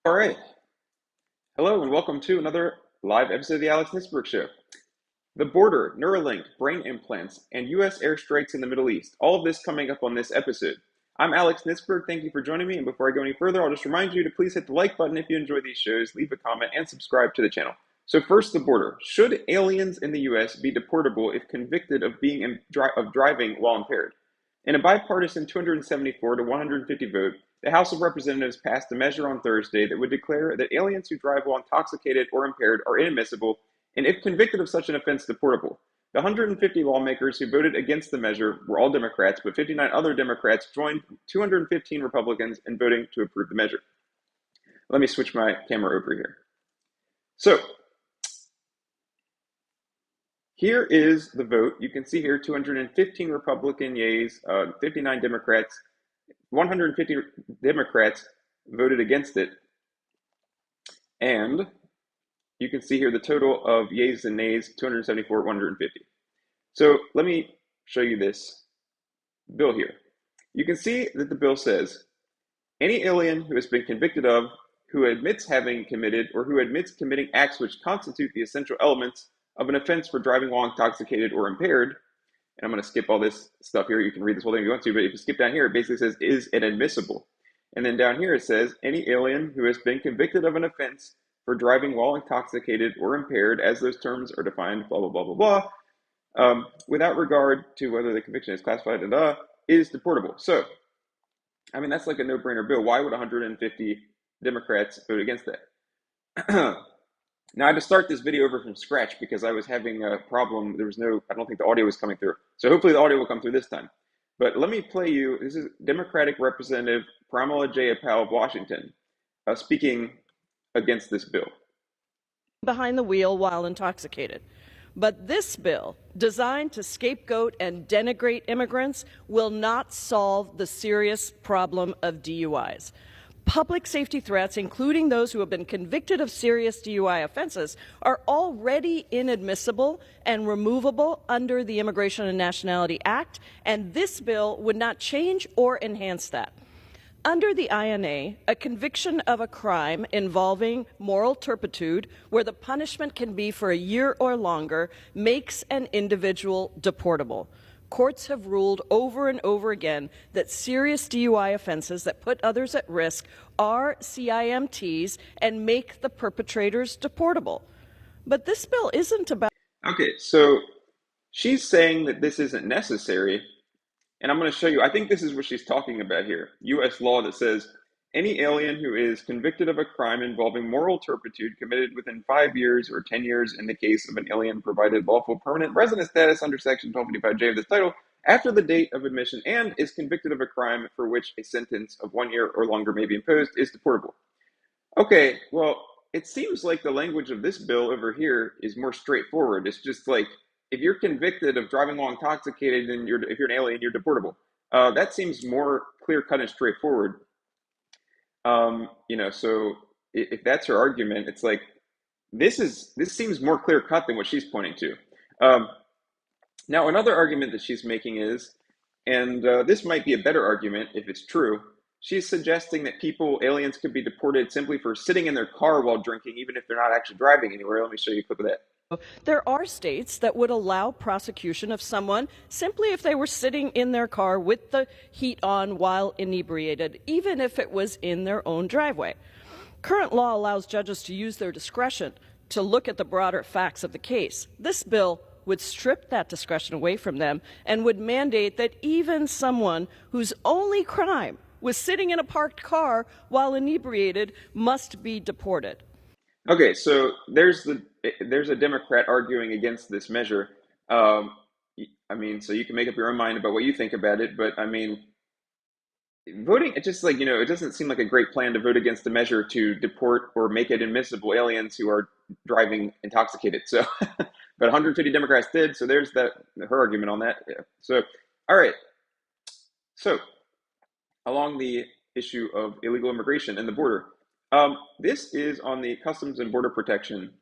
All right. Hello and welcome to another live episode of the Alex Nisberg Show. The border, Neuralink, brain implants, and U.S. airstrikes in the Middle East. All of this coming up on this episode. I'm Alex Nisberg. Thank you for joining me. And before I go any further, I'll just remind you to please hit the like button if you enjoy these shows, leave a comment, and subscribe to the channel. So first, the border. Should aliens in the U.S. be deportable if convicted of driving while impaired? In a bipartisan 274 to 150 vote, the House of Representatives passed a measure on Thursday that would declare that aliens who drive while intoxicated or impaired are inadmissible and, if convicted of such an offense, deportable. The 150 lawmakers who voted against the measure were all Democrats, but 59 other Democrats joined 215 Republicans in voting to approve the measure. Let me switch my camera over here. So, here is the vote. You can see here 215 Republican yeas, 59 Democrats, 150 Democrats voted against it. And you can see here the total of yeas and nays, 274, 150. So let me show you this bill here. You can see that the bill says, any alien who has been convicted of, who admits having committed, or who admits committing acts which constitute the essential elements of an offense for driving while intoxicated or impaired, and I'm going to skip all this stuff here. You can read this whole thing if you want to, but if you skip down here, it basically says, is inadmissible. And then down here it says, any alien who has been convicted of an offense for driving while intoxicated or impaired, as those terms are defined, blah, blah, blah, blah, blah, without regard to whether the conviction is classified, is deportable. So, I mean, that's like a no-brainer bill. Why would 150 Democrats vote against that? Now, I had to start this video over from scratch because I was having a problem. There was I don't think the audio was coming through. So hopefully the audio will come through this time. But let me play you, this is Democratic Representative Pramila Jayapal of Washington speaking against this bill. Behind the wheel while intoxicated. But this bill, designed to scapegoat and denigrate immigrants, will not solve the serious problem of DUIs. Public safety threats, including those who have been convicted of serious DUI offenses, are already inadmissible and removable under the Immigration and Nationality Act, and this bill would not change or enhance that. Under the INA, a conviction of a crime involving moral turpitude, where the punishment can be for a year or longer, makes an individual deportable. Courts have ruled over and over again that serious DUI offenses that put others at risk are CIMTs and make the perpetrators deportable. But this bill isn't about... Okay, so she's saying that this isn't necessary, and I'm going to show you, I think this is what she's talking about here. U.S. law that says, any alien who is convicted of a crime involving moral turpitude committed within 5 years or 10 years in the case of an alien provided lawful permanent resident status under Section 1255J of this title after the date of admission and is convicted of a crime for which a sentence of 1 year or longer may be imposed is deportable. Okay, well, it seems like the language of this bill over here is more straightforward. It's just like, if you're convicted of driving while intoxicated and if you're an alien, you're deportable. That seems more clear-cut and straightforward. So if that's her argument, it's like this seems more clear cut than what she's pointing to. Now, another argument that she's making is, and this might be a better argument if it's true, she's suggesting that aliens could be deported simply for sitting in their car while drinking, even if they're not actually driving anywhere. Let me show you a clip of that. There are states that would allow prosecution of someone simply if they were sitting in their car with the heat on while inebriated, even if it was in their own driveway. Current law allows judges to use their discretion to look at the broader facts of the case. This bill would strip that discretion away from them and would mandate that even someone whose only crime was sitting in a parked car while inebriated must be deported. Okay, so there's a Democrat arguing against this measure. So you can make up your own mind about what you think about it, but I mean, voting, it just it doesn't seem like a great plan to vote against a measure to deport or make it admissible aliens who are driving intoxicated. So, but 150 Democrats did, so there's her argument on that. Yeah. So, all right. So, along the issue of illegal immigration and the border, this is on the Customs and Border Protection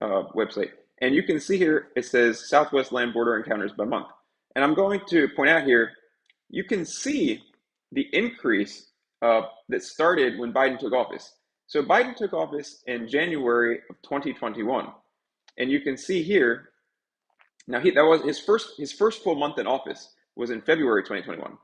website. And you can see here, it says Southwest Land Border Encounters by month. And I'm going to point out here, you can see the increase that started when Biden took office. So Biden took office in January of 2021, and you can see here now that was his first full month in office was in February 2021.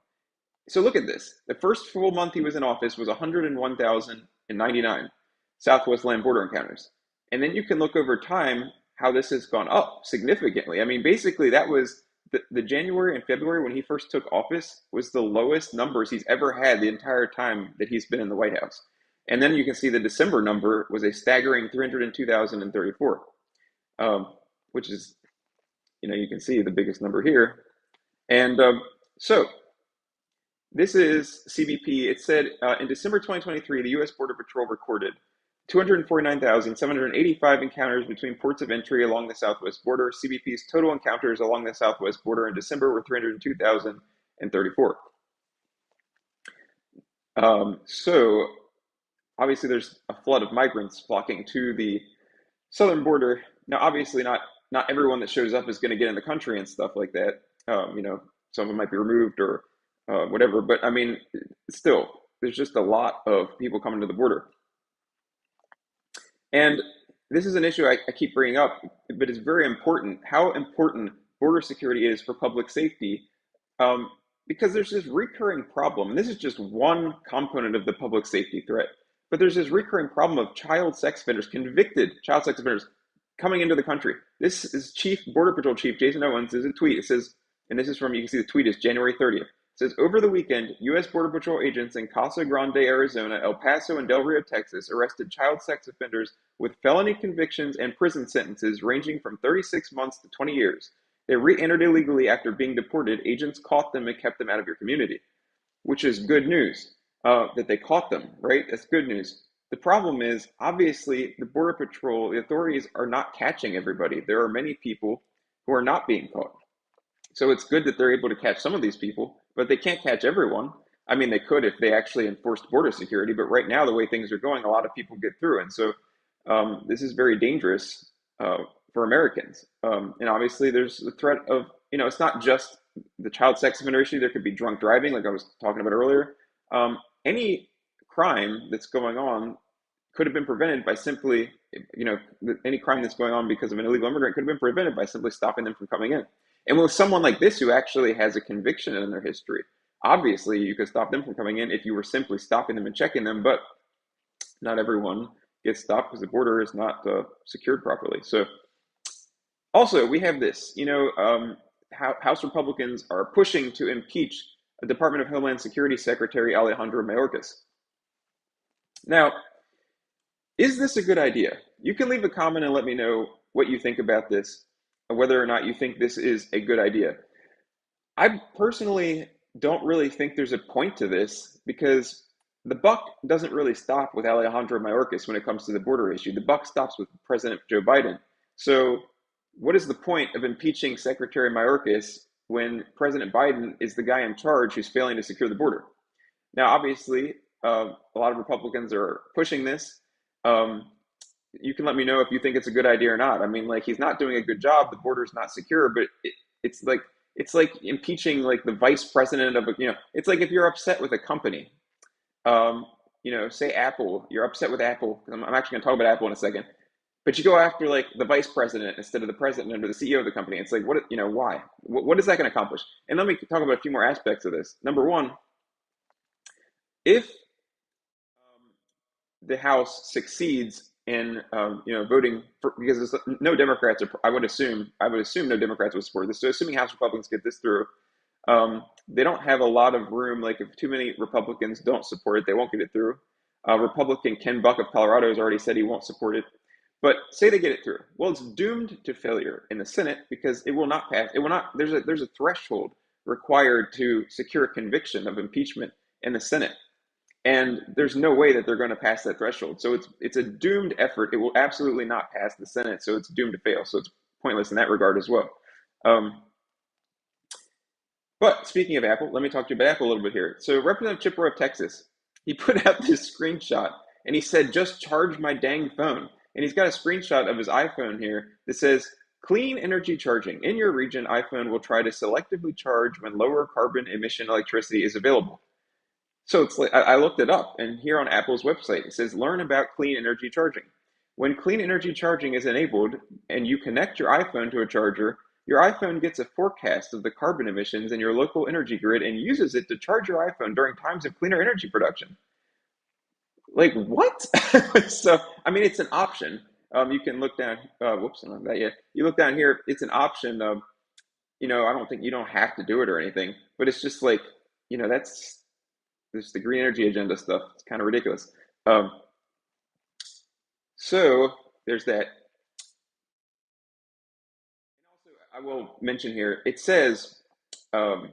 So look at this. The first full month he was in office was 101,099 Southwest land border encounters. And then you can look over time how this has gone up significantly. I mean, basically, that was the January and February when he first took office was the lowest numbers he's ever had the entire time that he's been in the White House. And then you can see the December number was a staggering 302,034, which is, you can see the biggest number here. And so this is CBP. It said in December 2023, the U.S. Border Patrol recorded 249,785 encounters between ports of entry along the southwest border. CBP's total encounters along the southwest border in December were 302,034. So obviously there's a flood of migrants flocking to the southern border. Now, obviously not everyone that shows up is going to get in the country and stuff like that. Some of them might be removed or whatever. But I mean, still, there's just a lot of people coming to the border. And this is an issue I keep bringing up, but it's very important, how important border security is for public safety, because there's this recurring problem. And this is just one component of the public safety threat. But there's this recurring problem of child sex offenders, convicted child sex offenders, coming into the country. This is Border Patrol Chief Jason Owens. There's a tweet. It says, and this is from, you can see the tweet is January 30th. It says, over the weekend, U.S. Border Patrol agents in Casa Grande, Arizona, El Paso, and Del Rio, Texas, arrested child sex offenders with felony convictions and prison sentences ranging from 36 months to 20 years. They re-entered illegally after being deported. Agents caught them and kept them out of your community, which is good news that they caught them, right? That's good news. The problem is, obviously, the Border Patrol, the authorities are not catching everybody. There are many people who are not being caught. So it's good that they're able to catch some of these people, but they can't catch everyone. I mean, they could if they actually enforced border security, but right now, the way things are going, a lot of people get through. And so this is very dangerous for Americans. And obviously, there's the threat of, it's not just the child sex offender issue. There could be drunk driving, like I was talking about earlier. Any crime that's going on could have been prevented by simply, any crime that's going on because of an illegal immigrant could have been prevented by simply stopping them from coming in. And with someone like this who actually has a conviction in their history, obviously you could stop them from coming in if you were simply stopping them and checking them, but not everyone gets stopped because the border is not secured properly. So also we have this, House Republicans are pushing to impeach a Department of Homeland Security Secretary Alejandro Mayorkas. Now, is this a good idea? You can leave a comment and let me know what you think about this, whether or not you think this is a good idea. I personally don't really think there's a point to this because the buck doesn't really stop with Alejandro Mayorkas when it comes to the border issue. The buck stops with President Joe Biden. So what is the point of impeaching Secretary Mayorkas when President Biden is the guy in charge who's failing to secure the border? Now, obviously, a lot of Republicans are pushing this. You can let me know if you think it's a good idea or not. I mean, he's not doing a good job. The border's not secure, but it's like impeaching the vice president of it's like if you're upset with a company, say Apple, you're upset with Apple. I'm actually going to talk about Apple in a second, but you go after the vice president instead of the president or the CEO of the company. It's like, why? What is that going to accomplish? And let me talk about a few more aspects of this. Number one, if the House succeeds in voting for, because no Democrats are, I would assume no Democrats would support this. So assuming House Republicans get this through, they don't have a lot of room. If too many Republicans don't support it, they won't get it through. Republican Ken Buck of Colorado has already said he won't support it. But say they get it through. Well, it's doomed to failure in the Senate because it will not pass. It will not. There's a threshold required to secure a conviction of impeachment in the Senate. And there's no way that they're going to pass that threshold. So it's a doomed effort. It will absolutely not pass the Senate, so it's doomed to fail. So it's pointless in that regard as well. But speaking of Apple, let me talk to you about Apple a little bit here. So Representative Chip Roy of Texas, he put out this screenshot, and he said, just charge my dang phone. And he's got a screenshot of his iPhone here that says, clean energy charging. In your region, iPhone will try to selectively charge when lower carbon emission electricity is available. So it's like I looked it up, and here on Apple's website it says learn about clean energy charging. When clean energy charging is enabled and you connect your iPhone to a charger, your iPhone gets a forecast of the carbon emissions in your local energy grid and uses it to charge your iPhone during times of cleaner energy production. Like what? So I mean, it's an option. You can look down. Whoops, I'm not that yet. You look down here. It's an option. I don't think you don't have to do it or anything, but it's just like, that's this the green energy agenda stuff. It's kind of ridiculous. Um, so there's that. Also, I will mention here. It says um,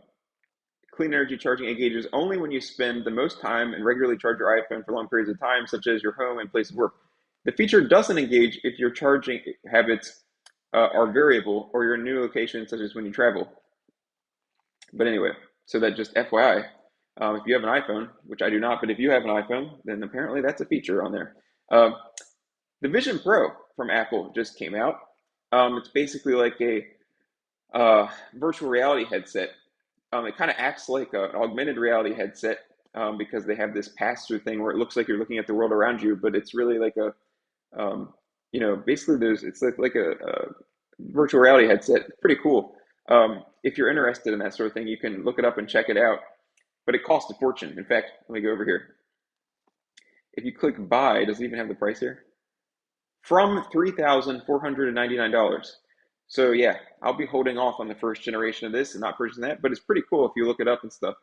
clean energy charging engages only when you spend the most time and regularly charge your iPhone for long periods of time, such as your home and place of work. The feature doesn't engage if your charging habits are variable or your new location, such as when you travel. But anyway, so that just FYI, if you have an iPhone, which I do not, but if you have an iPhone, then apparently that's a feature on there. Um, the Vision Pro from Apple just came out. It's basically like a virtual reality headset. It kind of acts like an augmented reality headset because they have this pass-through thing where it looks like you're looking at the world around you, but it's really like basically it's like a virtual reality headset. It's pretty cool. If you're interested in that sort of thing, you can look it up and check it out. But it costs a fortune. In fact, let me go over here. If you click buy, does it even have the price here? From $3,499. So yeah, I'll be holding off on the first generation of this and not purchasing that, but it's pretty cool if you look it up and stuff.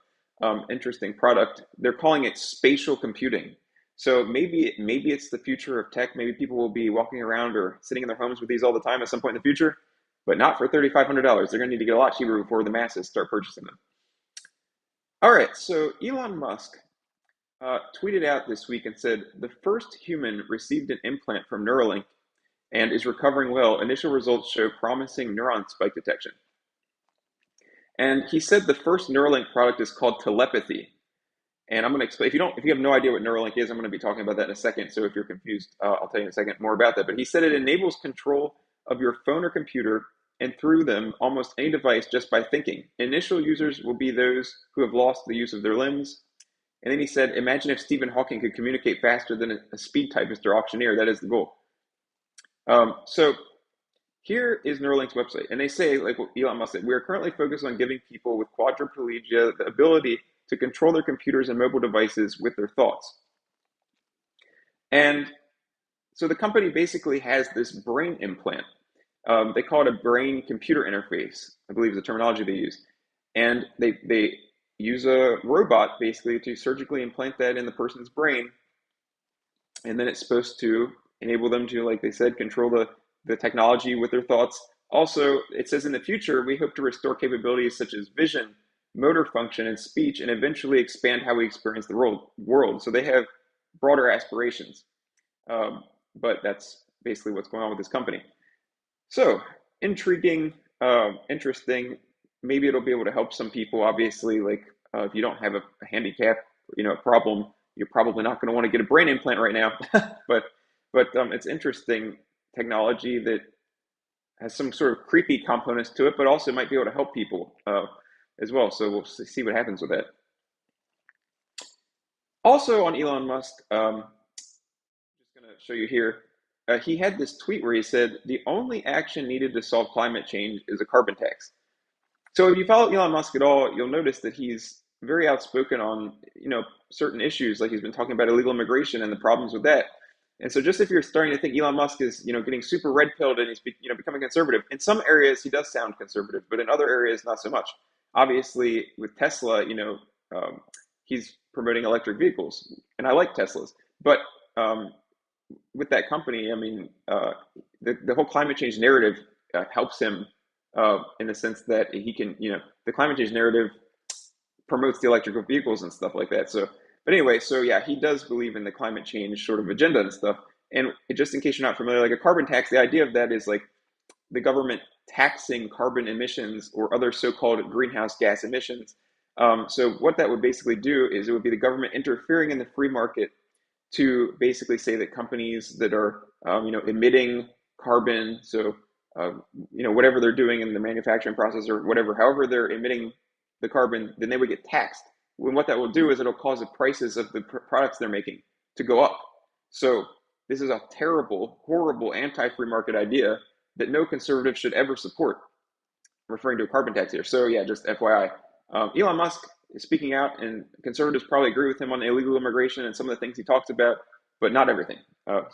Interesting product. They're calling it spatial computing. So maybe it's the future of tech. Maybe people will be walking around or sitting in their homes with these all the time at some point in the future, but not for $3,500. They're going to need to get a lot cheaper before the masses start purchasing them. All right, so Elon Musk tweeted out this week and said the first human received an implant from Neuralink and is recovering well. Initial results show promising neuron spike detection. And he said the first Neuralink product is called telepathy. And I'm going to explain. If you have no idea what Neuralink is, I'm going to be talking about that in a second. So if you're confused, I'll tell you in a second more about that. But he said it enables control of your phone or computer and through them almost any device just by thinking. Initial users will be those who have lost the use of their limbs. And then he said, imagine if Stephen Hawking could communicate faster than a speed typist or auctioneer. That is the goal. So here is Neuralink's website. And they say, like what Elon Musk said, we are currently focused on giving people with quadriplegia the ability to control their computers and mobile devices with their thoughts. And so the company basically has this brain implant. They call it a brain computer interface, I believe is the terminology they use. And they use a robot basically to surgically implant that in the person's brain. And then it's supposed to enable them to, like they said, control the technology with their thoughts. Also, it says in the future, we hope to restore capabilities such as vision, motor function, and speech, and eventually expand how we experience the world. So they have broader aspirations. But that's basically what's going on with this company. So intriguing, interesting. Maybe it'll be able to help some people. Obviously, like if you don't have a handicap, a problem, you're probably not going to want to get a brain implant right now. but it's interesting technology that has some sort of creepy components to it, but also might be able to help people as well. So we'll see what happens with that. Also on Elon Musk, just going to show you here. He had this tweet where he said, the only action needed to solve climate change is a carbon tax. So if you follow Elon Musk at all, you'll notice that he's very outspoken on, certain issues. Like he's been talking about illegal immigration and the problems with that. And so just if you're starting to think Elon Musk is, getting super red pilled and he's, becoming conservative, in some areas he does sound conservative, but in other areas not so much. Obviously with Tesla, he's promoting electric vehicles, and I like Teslas. But with that company, I mean, the whole climate change narrative helps him in the sense that he can, the climate change narrative promotes the electrical vehicles and stuff like that. So, but anyway, so yeah, he does believe in the climate change sort of agenda and stuff. And just in case you're not familiar, like a carbon tax, the idea of that is like the government taxing carbon emissions or other so-called greenhouse gas emissions. So what that would basically do is it would be the government interfering in the free market to basically say that companies that are, emitting carbon, so, whatever they're doing in the manufacturing process or whatever, however they're emitting the carbon, then they would get taxed what that will do is it'll cause the prices of the products they're making to go up. So this is a terrible, horrible anti-free market idea that no conservative should ever support. I'm referring to a carbon tax here. So yeah, just FYI. Elon Musk is speaking out, and conservatives probably agree with him on illegal immigration and some of the things he talks about, but not everything. All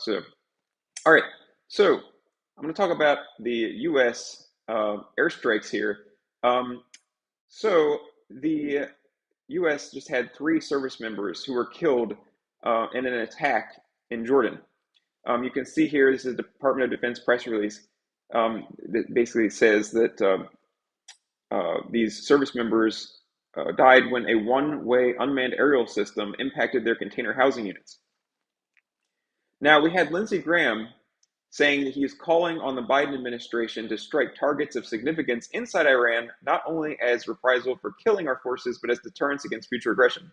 right. So I'm going to talk about the U.S. Airstrikes here. So the U.S. just had 3 service members who were killed in an attack in Jordan. You can see here, this is a Department of Defense press release that basically says that these service members died when a one-way unmanned aerial system impacted their container housing units. Now, we had Lindsey Graham saying that he is calling on the Biden administration to strike targets of significance inside Iran, not only as reprisal for killing our forces, but as deterrence against future aggression.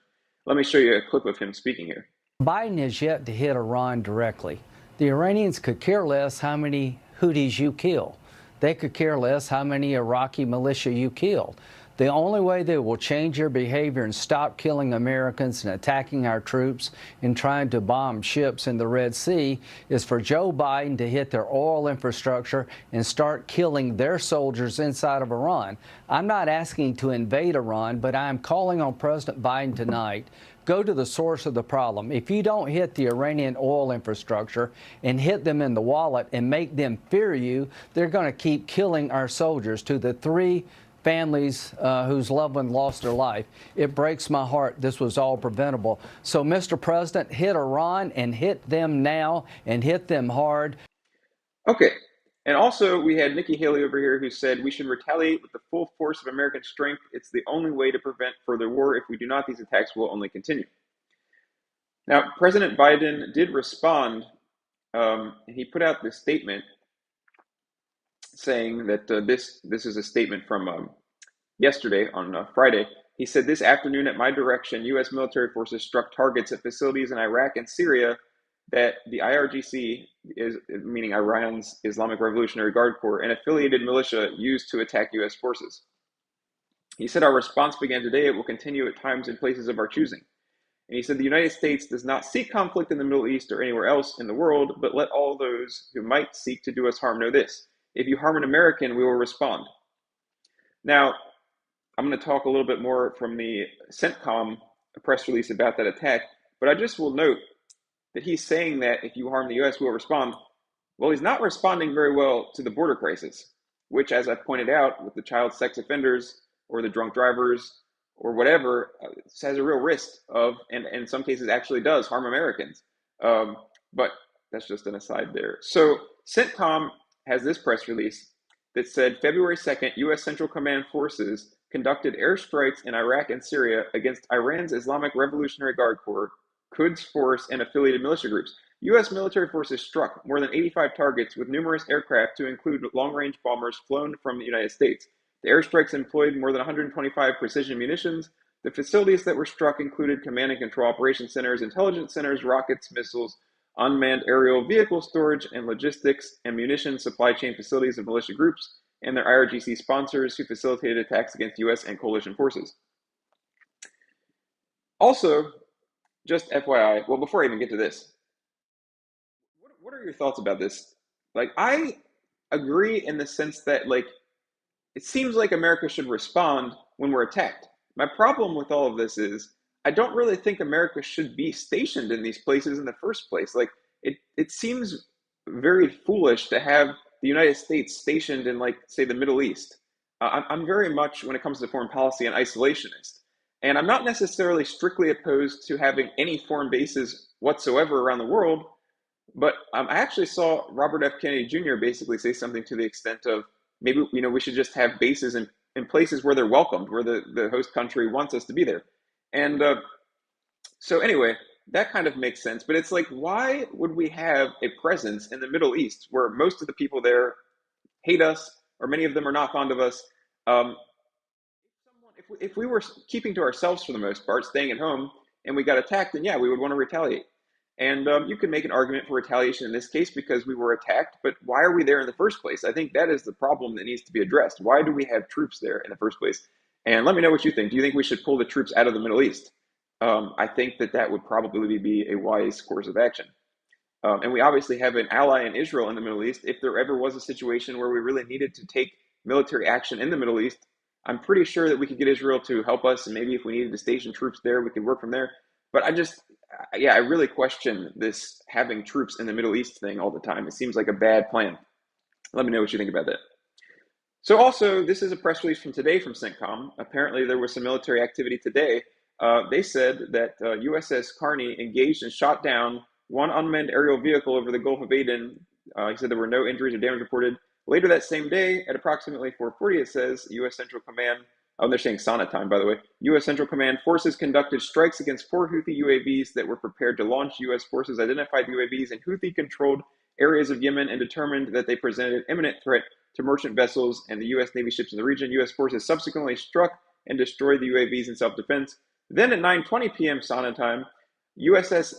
Let me show you a clip of him speaking here. Biden has yet to hit Iran directly. The Iranians could care less how many Houthis you kill. They could care less how many Iraqi militia you killed. The only way they will change their behavior and stop killing Americans and attacking our troops and trying to bomb ships in the Red Sea is for Joe Biden to hit their oil infrastructure and start killing their soldiers inside of Iran. I'm not asking to invade Iran, but I'm calling on President Biden tonight. Go to the source of the problem. If you don't hit the Iranian oil infrastructure and hit them in the wallet and make them fear you, they're going to keep killing our soldiers. To the 3 families whose loved one lost their life, it breaks my heart this was all preventable. So, Mr. President, hit Iran and hit them now and hit them hard. Okay. And also, we had Nikki Haley over here who said we should retaliate with the full force of American strength. It's the only way to prevent further war. If we do not, these attacks will only continue. Now, President Biden did respond. He put out this statement saying that this is a statement from yesterday on Friday. He said, "This afternoon, at my direction, U.S. military forces struck targets at facilities in Iraq and Syria that the IRGC, meaning Iran's Islamic Revolutionary Guard Corps, and affiliated militia used to attack U.S. forces." He said, "Our response began today. It will continue at times in places of our choosing." And he said, "The United States does not seek conflict in the Middle East or anywhere else in the world, but let all those who might seek to do us harm know this. If you harm an American, we will respond." Now, I'm going to talk a little bit more from the CENTCOM press release about that attack, but I just will note that he's saying that if you harm the U.S., we'll respond. Well, he's not responding very well to the border crisis, which, as I pointed out, with the child sex offenders or the drunk drivers or whatever, has a real risk of, and in some cases actually does, harm Americans. But that's just an aside there. So CENTCOM has this press release that said February 2nd, U.S. Central Command forces conducted airstrikes in Iraq and Syria against Iran's Islamic Revolutionary Guard Corps, Quds Force, and affiliated militia groups. U.S. military forces struck more than 85 targets with numerous aircraft to include long-range bombers flown from the United States. The airstrikes employed more than 125 precision munitions. The facilities that were struck included command and control operation centers, intelligence centers, rockets, missiles, unmanned aerial vehicle storage and logistics, and munition supply chain facilities of militia groups and their IRGC sponsors who facilitated attacks against U.S. and coalition forces. Also, just FYI, well, before I even get to this, what are your thoughts about this? Like, I agree in the sense that, like, it seems like America should respond when we're attacked. My problem with all of this is I don't really think America should be stationed in these places in the first place. Like, it seems very foolish to have the United States stationed in, like, say, the Middle East. I'm very much, when it comes to foreign policy, an isolationist. And I'm not necessarily strictly opposed to having any foreign bases whatsoever around the world, but I actually saw Robert F. Kennedy Jr. basically say something to the extent of maybe, we should just have bases in places where they're welcomed, where the host country wants us to be there. And so anyway, that kind of makes sense. But it's like, why would we have a presence in the Middle East where most of the people there hate us, or many of them are not fond of us? If we were keeping to ourselves for the most part, staying at home, and we got attacked, then yeah, we would want to retaliate. And you can make an argument for retaliation in this case because we were attacked, but why are we there in the first place? I think that is the problem that needs to be addressed. Why do we have troops there in the first place? And let me know what you think. Do you think we should pull the troops out of the Middle East? I think that that would probably be a wise course of action. And we obviously have an ally in Israel in the Middle East. If there ever was a situation where we really needed to take military action in the Middle East, I'm pretty sure that we could get Israel to help us. And maybe if we needed to station troops there, we could work from there. But I really question this having troops in the Middle East thing all the time. It seems like a bad plan. Let me know what you think about that. So also, this is a press release from today from CENTCOM. Apparently, there was some military activity today. They said that USS Carney engaged and shot down one unmanned aerial vehicle over the Gulf of Aden. He said there were no injuries or damage reported. Later that same day, at approximately 4:40, it says U.S. Central Command, they're saying Sana time, by the way, U.S. Central Command forces conducted strikes against 4 Houthi UAVs that were prepared to launch. U.S. forces identified the UAVs in Houthi-controlled areas of Yemen and determined that they presented an imminent threat to merchant vessels and the U.S. Navy ships in the region. U.S. forces subsequently struck and destroyed the UAVs in self-defense. Then at 9:20 p.m. Sana time, USS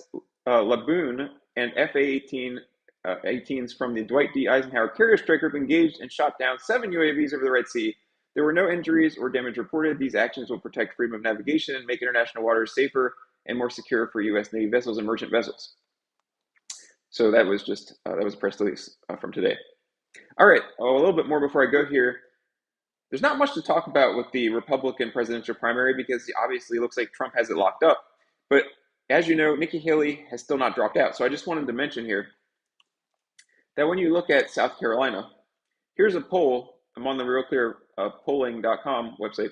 Laboon and FA-18s from the Dwight D. Eisenhower carrier strike group engaged and shot down 7 UAVs over the Red Sea. There were no injuries or damage reported. These actions will protect freedom of navigation and make international waters safer and more secure for U.S. Navy vessels and merchant vessels. So that was just that was a press release from today. All right, a little bit more before I go here. There's not much to talk about with the Republican presidential primary because obviously it looks like Trump has it locked up. But as you know, Nikki Haley has still not dropped out. So I just wanted to mention here that when you look at South Carolina, here's a poll. I'm on the realclearpolling.com website.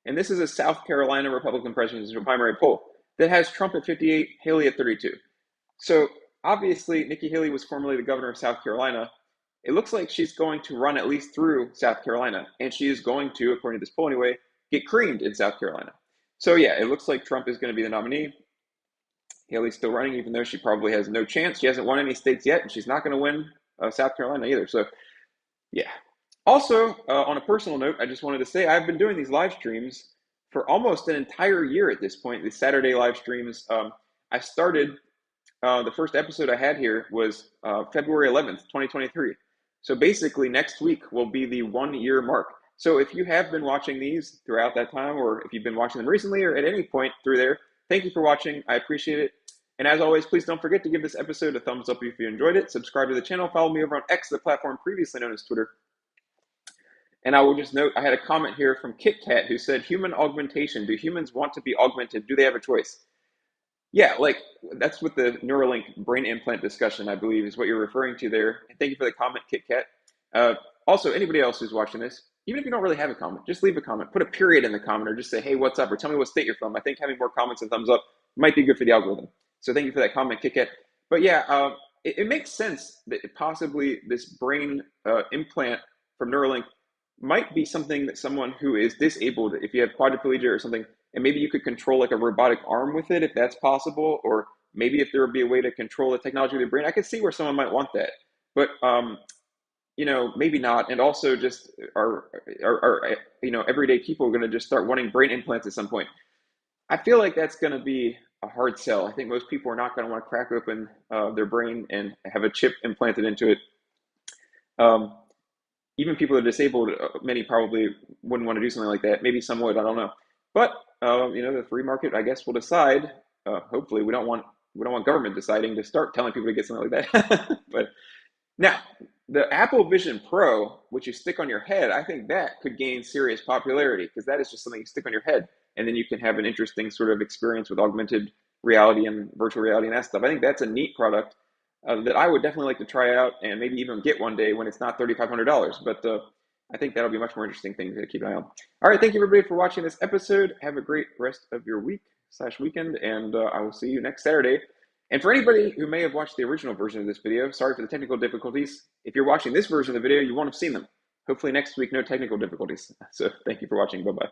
And this is a South Carolina Republican presidential primary poll that has Trump at 58, Haley at 32. So obviously, Nikki Haley was formerly the governor of South Carolina. It looks like she's going to run at least through South Carolina. And she is going to, according to this poll anyway, get creamed in South Carolina. So yeah, it looks like Trump is going to be the nominee. Haley's still running, even though she probably has no chance. She hasn't won any states yet, and she's not going to win South Carolina either. So yeah. Also, on a personal note, I just wanted to say I've been doing these live streams for almost an entire year at this point, these Saturday live streams. I started, the first episode I had here was February 11th, 2023. So basically next week will be the 1-year mark. So if you have been watching these throughout that time, or if you've been watching them recently or at any point through there, thank you for watching. I appreciate it. And as always, please don't forget to give this episode a thumbs up if you enjoyed it. Subscribe to the channel. Follow me over on X, the platform previously known as Twitter. And I will just note, I had a comment here from KitKat who said, human augmentation. Do humans want to be augmented? Do they have a choice? Yeah, like that's what the Neuralink brain implant discussion, I believe, is what you're referring to there. And thank you for the comment, KitKat. Also, anybody else who's watching this, even if you don't really have a comment, just leave a comment. Put a period in the comment or just say, hey, what's up? Or tell me what state you're from. I think having more comments and thumbs up might be good for the algorithm. So thank you for that comment, KitKat. But yeah, it makes sense that possibly this brain implant from Neuralink might be something that someone who is disabled, if you have quadriplegia or something, and maybe you could control like a robotic arm with it, if that's possible, or maybe if there would be a way to control the technology of the brain, I could see where someone might want that. But maybe not. And also just our everyday people are going to just start wanting brain implants at some point. I feel like that's going to be a hard sell. I think most people are not going to want to crack open their brain and have a chip implanted into it. Even people that are disabled, many probably wouldn't want to do something like that. Maybe some would, I don't know. But the free market, I guess, will decide. Hopefully, we don't want government deciding to start telling people to get something like that. But now, the Apple Vision Pro, which you stick on your head, I think that could gain serious popularity because that is just something you stick on your head, and then you can have an interesting sort of experience with augmented reality and virtual reality and that stuff. I think that's a neat product that I would definitely like to try out and maybe even get one day when it's not $3,500. But I think that'll be a much more interesting thing to keep an eye on. All right, thank you everybody for watching this episode. Have a great rest of your week/weekend, and I will see you next Saturday. And for anybody who may have watched the original version of this video, sorry for the technical difficulties. If you're watching this version of the video, you won't have seen them. Hopefully next week, no technical difficulties. So thank you for watching. Bye-bye.